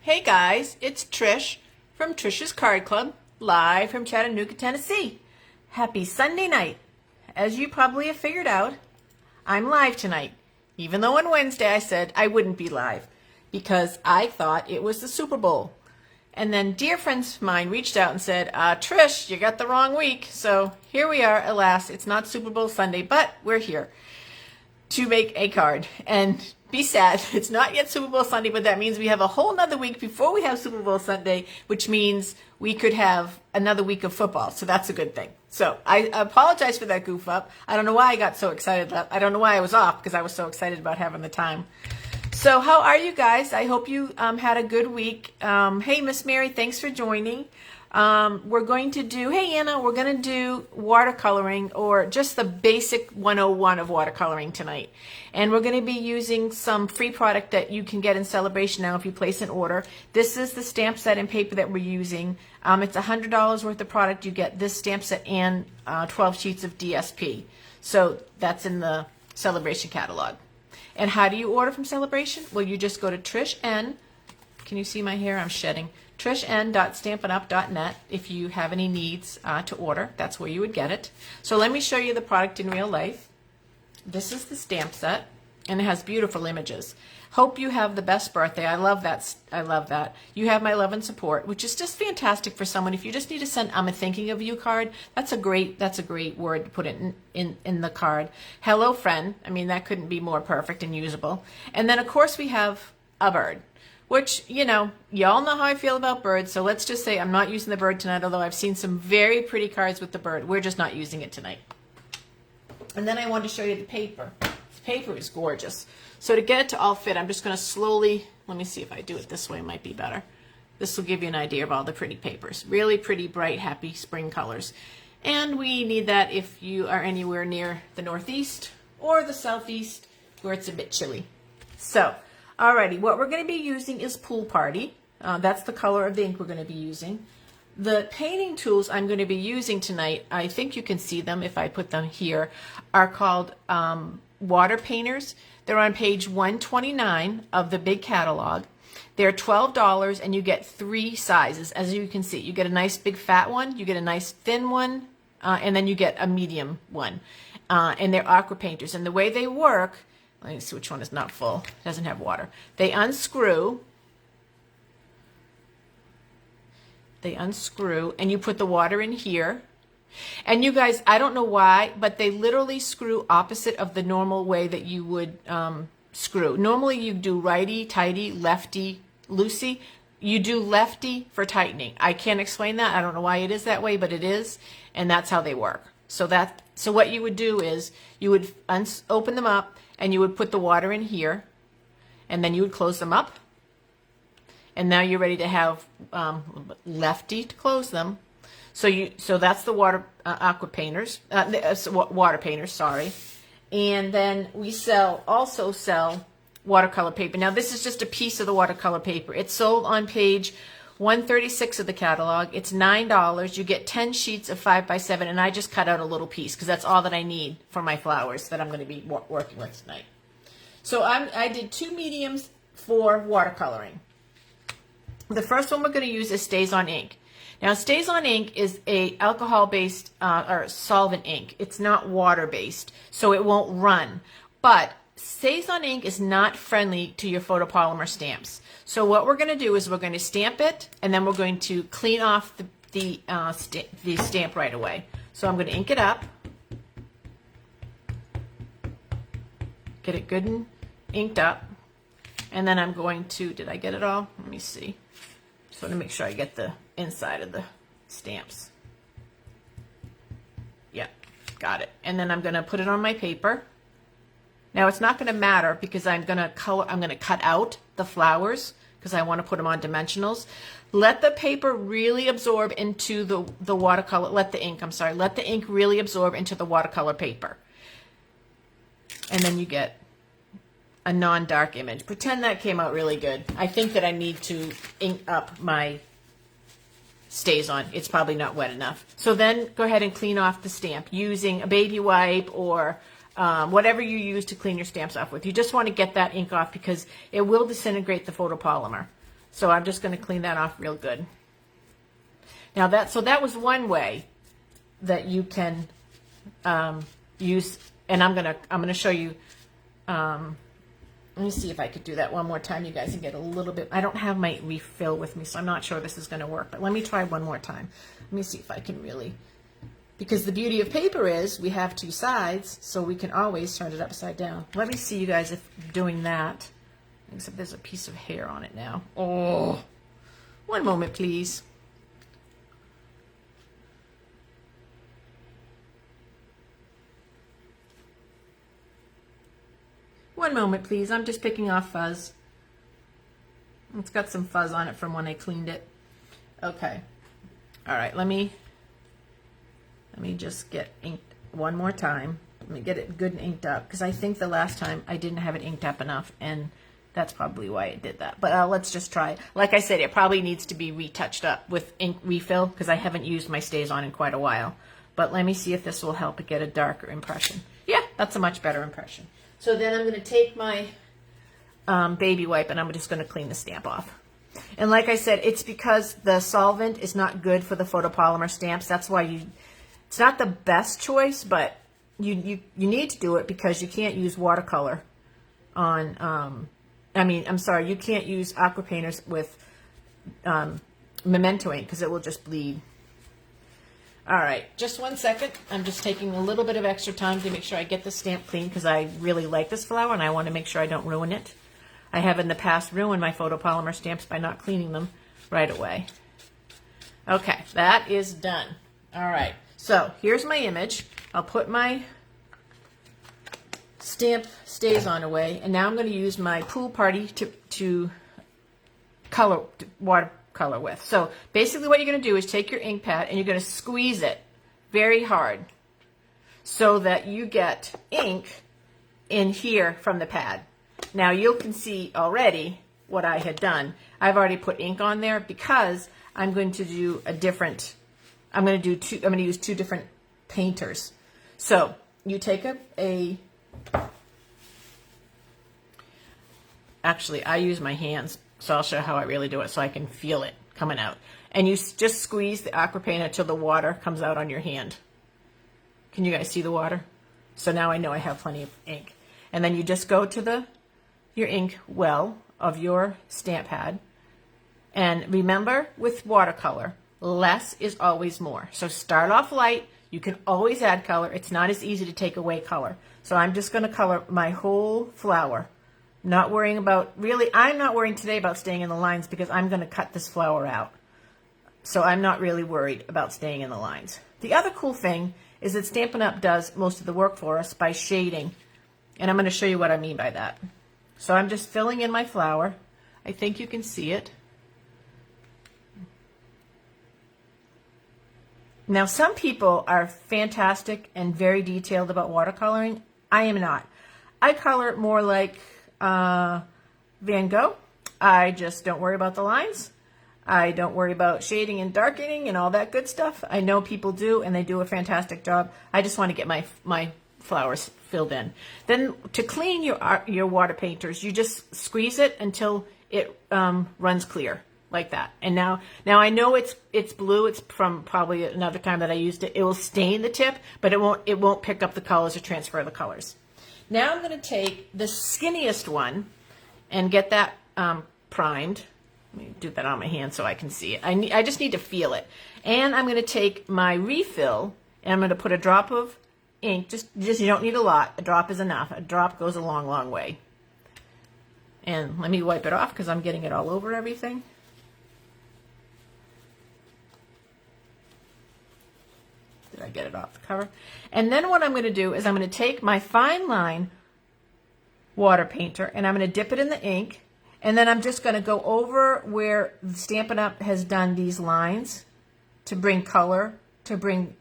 Hey guys, it's Trish from Trish's Card Club, live from Chattanooga, Tennessee. Happy Sunday night. As you probably have figured out, I'm live tonight, even though on Wednesday I said I wouldn't be live because I thought it was the Super Bowl. And then dear friends of mine reached out and said, Trish, you got the wrong week. So here we are, alas, it's not Super Bowl Sunday, but we're here to make a card. And be sad, it's not yet Super Bowl Sunday, but that means we have a whole nother week before we have Super Bowl Sunday, which means we could have another week of football. So that's a good thing. So I apologize for that goof up. I don't know why I got so excited. I don't know why I was off because I was so excited about having the time. So how are you guys? I hope you had a good week. Hey, Miss Mary, thanks for joining. We're going to do, hey Anna, we're going to do watercoloring, or just the basic 101 of watercoloring tonight. And we're going to be using some free product that you can get in Sale-a-bration now if you place an order. This is the stamp set and paper that we're using. It's $100 worth of product. You get this stamp set and 12 sheets of DSP. So that's in the Sale-a-bration catalog. And how do you order from Sale-a-bration? Well, you just go to Trish N. Can you see my hair? I'm shedding. TrishN.stampinup.net if you have any needs to order. That's where you would get it. So let me show you the product in real life. This is the stamp set, and it has beautiful images. Hope you have the best birthday. I love that. I love that. You have my love and support, which is just fantastic for someone. If you just need to send "I'm thinking of you" card, that's a great word to put it in the card. Hello, friend. I mean, that couldn't be more perfect and usable. And then of course we have a bird, which, you know, y'all know how I feel about birds, so let's just say I'm not using the bird tonight, although I've seen some very pretty cards with the bird. We're just not using it tonight. And then I wanted to show you the paper. The paper is gorgeous. So to get it to all fit, I'm just going to slowly, let me see if I do it this way, it might be better. This will give you an idea of all the pretty papers. Really pretty, bright, happy spring colors. And we need that if you are anywhere near the Northeast or the Southeast where it's a bit chilly. So, alrighty, what we're going to be using is Pool Party. That's the color of the ink we're going to be using. The painting tools I'm going to be using tonight, I think you can see them if I put them here, are called water painters. They're on page 129 of the big catalog. They're $12 and you get 3 sizes. As you can see, you get a nice big fat one, you get a nice thin one, and then you get a medium one. And they're aqua painters. And the way they work, let me see which one is not full. It doesn't have water. They unscrew. And you put the water in here. And you guys, I don't know why, but they literally screw opposite of the normal way that you would screw. Normally you do righty, tighty, lefty, loosey. You do lefty for tightening. I can't explain that. I don't know why it is that way, but it is. And that's how they work. So what you would do is you would open them up, and you would put the water in here, and then you would close them up. And now you're ready to have lefty to close them. So that's the water water painters, sorry. And then we also sell watercolor paper. Now this is just a piece of the watercolor paper. It's sold on page 136 of the catalog. It's $9. You get 10 sheets of 5x7, and I just cut out a little piece because that's all that I need for my flowers that I'm going to be working with tonight. So I did 2 mediums for watercoloring. The first one we're going to use is Stays on Ink. Now, Stays on Ink is a alcohol-based or solvent ink. It's not water-based, so it won't run. But Stays on Ink is not friendly to your photopolymer stamps. So what we're going to do is we're going to stamp it, and then we're going to clean off the stamp right away. So I'm going to ink it up, get it good and inked up, and then I'm going to, did I get it all? Let me see. Just want to make sure I get the inside of the stamps. Yep, got it. And then I'm going to put it on my paper. Now it's not going to matter because I'm going to cut out the flowers because I want to put them on dimensionals. Let the paper really absorb into the watercolor, let the ink really absorb into the watercolor paper. And then you get a non-dark image. Pretend that came out really good. I think that I need to ink up my Stays on. It's probably not wet enough. So then go ahead and clean off the stamp using a baby wipe or whatever you use to clean your stamps off with. You just want to get that ink off because it will disintegrate the photopolymer. So I'm just going to clean that off real good. Now that was one way that you can use, and I'm gonna show you. Let me see if I could do that one more time, you guys, and get a little bit. I don't have my refill with me, so I'm not sure this is going to work. But let me try one more time. Let me see if I can really, because the beauty of paper is we have two sides, so we can always turn it upside down. Let me see, you guys, if doing that. Except there's a piece of hair on it now. Oh, one moment, please. One moment, please. I'm just picking off fuzz. It's got some fuzz on it from when I cleaned it. Okay. All right, let me just get inked one more time. Let me get it good and inked up, because I think the last time I didn't have it inked up enough, and that's probably why it did that. But let's just try it. Like I said, it probably needs to be retouched up with ink refill, because I haven't used my Stays On in quite a while. But let me see if this will help it get a darker impression. Yeah, that's a much better impression. So then I'm going to take my baby wipe, and I'm just going to clean the stamp off. And like I said, it's because the solvent is not good for the photopolymer stamps. That's why it's not the best choice, but you need to do it, because you can't use watercolor on, you can't use aqua painters with Memento ink, because it will just bleed. All right, just 1 second. I'm just taking a little bit of extra time to make sure I get the stamp clean, because I really like this flower and I want to make sure I don't ruin it. I have in the past ruined my photopolymer stamps by not cleaning them right away. Okay, that is done. All right, so here's my image. I'll put my stamp Stays On away, and now I'm going to use my pool party to watercolor with. So basically what you're going to do is take your ink pad and you're going to squeeze it very hard so that you get ink in here from the pad. Now you can see already what I had done. I've already put ink on there because I'm going to do I'm going to use two different painters. So you take actually I use my hands, so I'll show how I really do it so I can feel it coming out. And you just squeeze the aqua paint until the water comes out on your hand. Can you guys see the water? So now I know I have plenty of ink. And then you just go to your ink well of your stamp pad. And remember, with watercolor, less is always more. So start off light. You can always add color. It's not as easy to take away color. So I'm just going to color my whole flower. Not worrying about, I'm not worrying today about staying in the lines, because I'm going to cut this flower out. So I'm not really worried about staying in the lines. The other cool thing is that Stampin' Up! Does most of the work for us by shading. And I'm going to show you what I mean by that. So I'm just filling in my flower. I think you can see it. Now, some people are fantastic and very detailed about watercoloring. I am not. I color more like Van Gogh. I just don't worry about the lines. I don't worry about shading and darkening and all that good stuff. I know people do, and they do a fantastic job. I just want to get my flowers filled in. Then to clean your water painters, you just squeeze it until it runs clear, like that. And now I know it's blue. It's from probably another time that I used it. It will stain the tip, but it won't pick up the colors or transfer the colors. Now I'm going to take the skinniest one and get that primed. Let me do that on my hand so I can see it. I just need to feel it. And I'm going to take my refill and I'm going to put a drop of ink. Just you don't need a lot. A drop is enough. A drop goes a long, long way. And let me wipe it off because I'm getting it all over everything. Did I get it off the cover? And then what I'm going to do is I'm going to take my fine line water painter and I'm going to dip it in the ink. And then I'm just going to go over where Stampin' Up! Has done these lines to bring color, to bring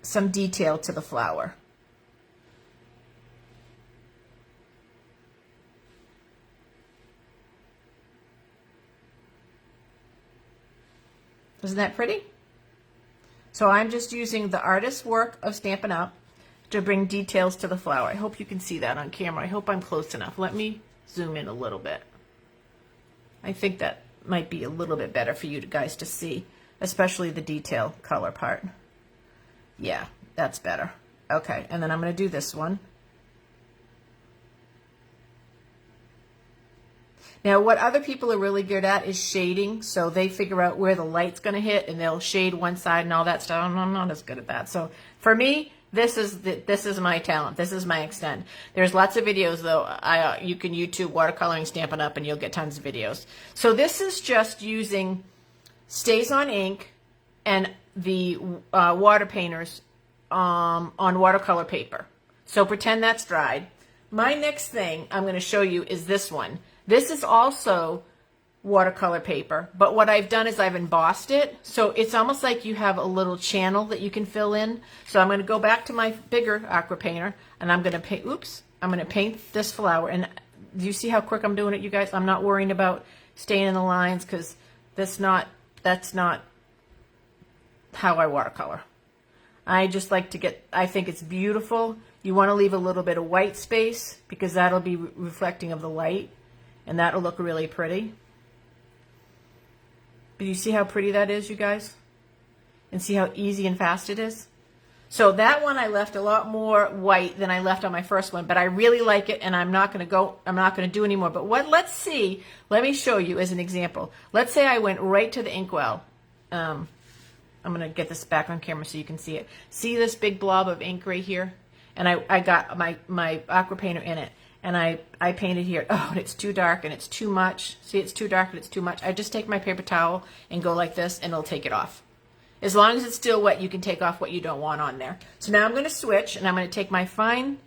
some detail to the flower. Isn't that pretty? So I'm just using the artist's work of Stampin' Up! To bring details to the flower. I hope you can see that on camera. I hope I'm close enough. Let me zoom in a little bit. I think that might be a little bit better for you guys to see, especially the detail color part. Yeah, that's better. Okay, and then I'm going to do this one. Now, what other people are really good at is shading, so they figure out where the light's going to hit, and they'll shade one side and all that stuff. I'm not as good at that. So for me, this is my talent. This is my extent. There's lots of videos, though. You can YouTube watercoloring Stampin' Up, and you'll get tons of videos. So this is just using Stays On ink and the water painters on watercolor paper. So pretend that's dried. My next thing I'm going to show you is this one. This is also watercolor paper, but what I've done is I've embossed it, so it's almost like you have a little channel that you can fill in. So I'm going to go back to my bigger aqua painter, and I'm going to paint, I'm going to paint this flower. And do you see how quick I'm doing it, you guys? I'm not worrying about staying in the lines, because that's not how I watercolor. I just like to get, I think it's beautiful. You want to leave a little bit of white space, because that'll be reflecting of the light. And that'll look really pretty. But you see how pretty that is, you guys? And see how easy and fast it is? So that one I left a lot more white than I left on my first one, but I really like it, and I'm not going to do any more. But let's see, let me show you as an example. Let's say I went right to the inkwell. I'm going to get this back on camera so you can see it. See this big blob of ink right here? And I got my aqua painter in it. And I painted here. Oh, and it's too dark and it's too much. See, it's too dark and it's too much. I just take my paper towel and go like this, and it'll take it off. As long as it's still wet, you can take off what you don't want on there. So now I'm going to switch, and I'm going to take my fine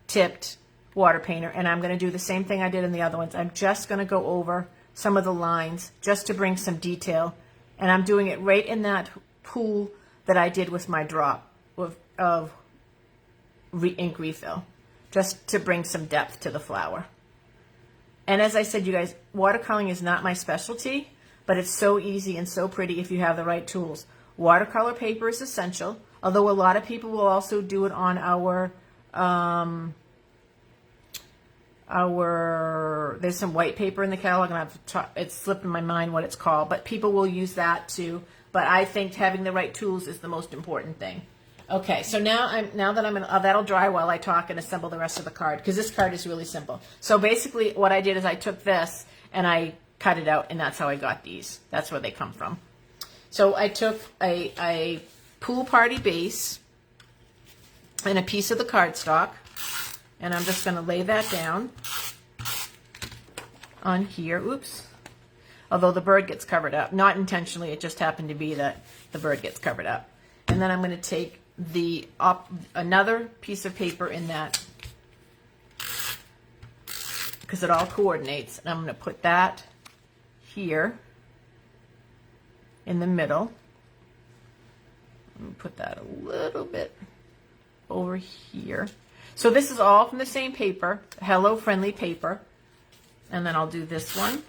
tipped water painter, and I'm going to do the same thing I did in the other ones. I'm just going to go over some of the lines just to bring some detail. And I'm doing it right in that pool that I did with my drop of ink refill, just to bring some depth to the flower. And as I said, you guys, watercoloring is not my specialty, but it's so easy and so pretty if you have the right tools. Watercolor paper is essential, although a lot of people will also do it on there's some white paper in the catalog, and it's slipped in my mind what it's called, but people will use that too. But I think having the right tools is the most important thing. Okay, so that'll dry while I talk and assemble the rest of the card, because this card is really simple. So basically what I did is I took this and I cut it out, and that's how I got these. That's where they come from. So I took a pool party base and a piece of the cardstock, and I'm just going to lay that down on here. Oops. Although the bird gets covered up. Not intentionally, it just happened to be that the bird gets covered up. And then I'm going to take another piece of paper in that, because it all coordinates, and I'm going to put that here in the middle. I'm going to put that a little bit over here. So this is all from the same paper, Hello Friendly paper. And then I'll do this one.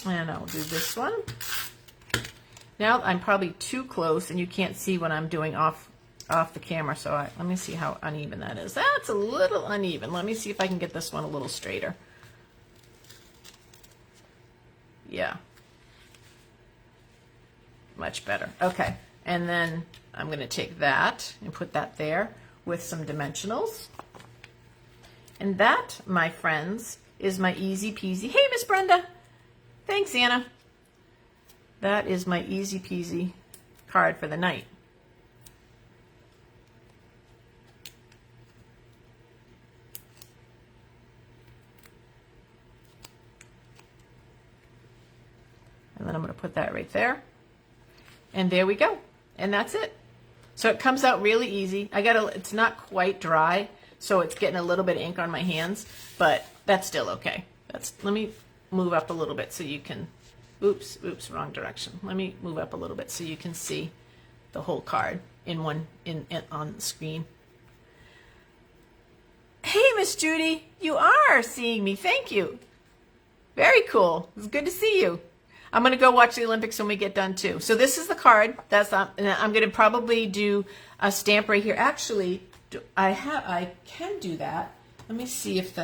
And I'll do this one. Now I'm probably too close, and you can't see what I'm doing off the camera. So let me see how uneven that is. That's a little uneven. Let me see if I can get this one a little straighter. Yeah. Much better. Okay. And then I'm going to take that and put that there with some dimensionals. And that, my friends, is my easy peasy. Hey, Miss Brenda. Thanks, Anna. That is my easy peasy card for the night. And then I'm going to put that right there. And there we go. And that's it. So it comes out really easy. It's not quite dry, so it's getting a little bit of ink on my hands, but that's still okay. Let me move up a little bit so you can, oops, wrong direction. Let me move up a little bit so you can see the whole card on the screen. Hey, Miss Judy, you are seeing me. Thank you. Very cool. It's good to see you. I'm going to go watch the Olympics when we get done too. So this is the card. And I'm going to probably do a stamp right here. Actually, I can do that. Let me see if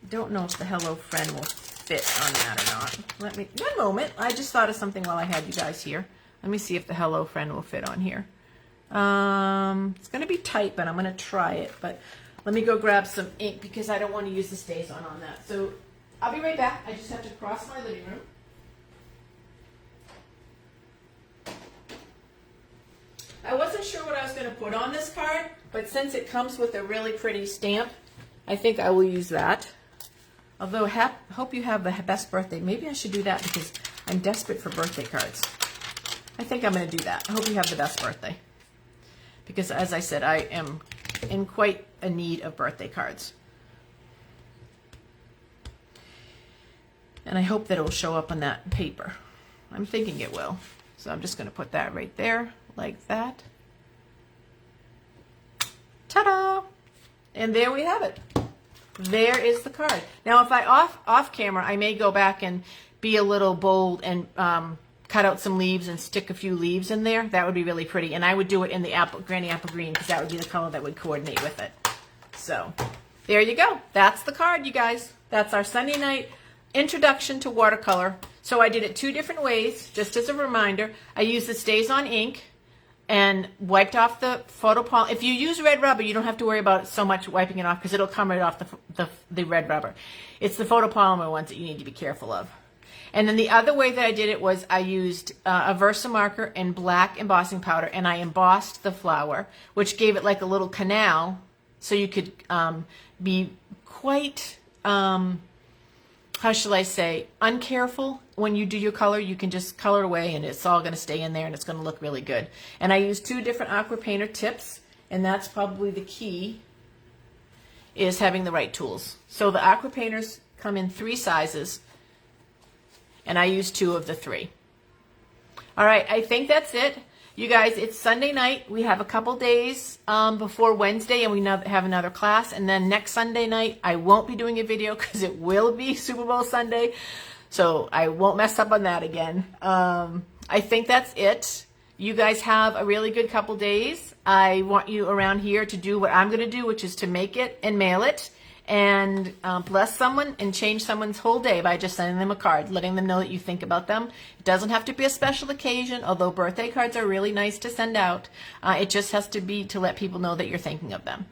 don't know if the Hello Friend will fit on that or not. One moment. I just thought of something while I had you guys here. Let me see if the Hello Friend will fit on here. It's going to be tight, but I'm going to try it. But let me go grab some ink because I don't want to use the StazOn on that. So I'll be right back. I just have to cross my living room. I wasn't sure what I was going to put on this card, but since it comes with a really pretty stamp, I think I will use that. Although, hope you have the best birthday. Maybe I should do that because I'm desperate for birthday cards. I think I'm going to do that. I hope you have the best birthday. Because, as I said, I am in quite a need of birthday cards. And I hope that it will show up on that paper. I'm thinking it will. So I'm just going to put that right there, like that. Ta-da! And there we have it. There is the card. Now, if I off camera, I may go back and be a little bold and cut out some leaves and stick a few leaves in there. That would be really pretty. And I would do it in the Granny Apple Green because that would be the color that would coordinate with it. So there you go. That's the card, you guys. That's our Sunday night introduction to watercolor. So I did it 2 different ways, just as a reminder. I used the StazOn ink and wiped off the photopolymer. If you use red rubber, you don't have to worry about so much wiping it off because it'll come right off the red rubber. It's the photopolymer ones that you need to be careful of. And then the other way that I did it was I used a Versamarker and black embossing powder, and I embossed the flower, which gave it like a little canal, so you could be quite, how shall I say, uncareful when you do your color. You can just color away and it's all going to stay in there and it's going to look really good. And I used 2 different aqua painter tips, and that's probably the key, is having the right tools. So the aqua painters come in 3 sizes, and I used 2 of the 3. All right, I think that's it. You guys, it's Sunday night. We have a couple days before Wednesday, and we have another class. And then next Sunday night, I won't be doing a video because it will be Super Bowl Sunday. So I won't mess up on that again. I think that's it. You guys have a really good couple days. I want you around here to do what I'm going to do, which is to make it and mail it. And bless someone and change someone's whole day by just sending them a card, letting them know that you think about them. It doesn't have to be a special occasion, although birthday cards are really nice to send out. It just has to be to let people know that you're thinking of them.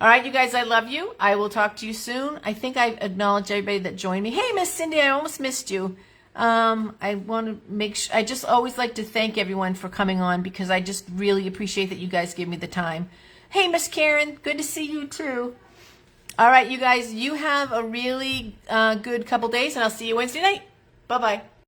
All right, you guys, I love you. I will talk to you soon. I think I've acknowledged everybody that joined me. Hey, Miss Cindy, I almost missed you. I want to make sure, I just always like to thank everyone for coming on because I just really appreciate that you guys give me the time. Hey, Miss Karen, good to see you too. All right, you guys, you have a really good couple days, and I'll see you Wednesday night. Bye-bye.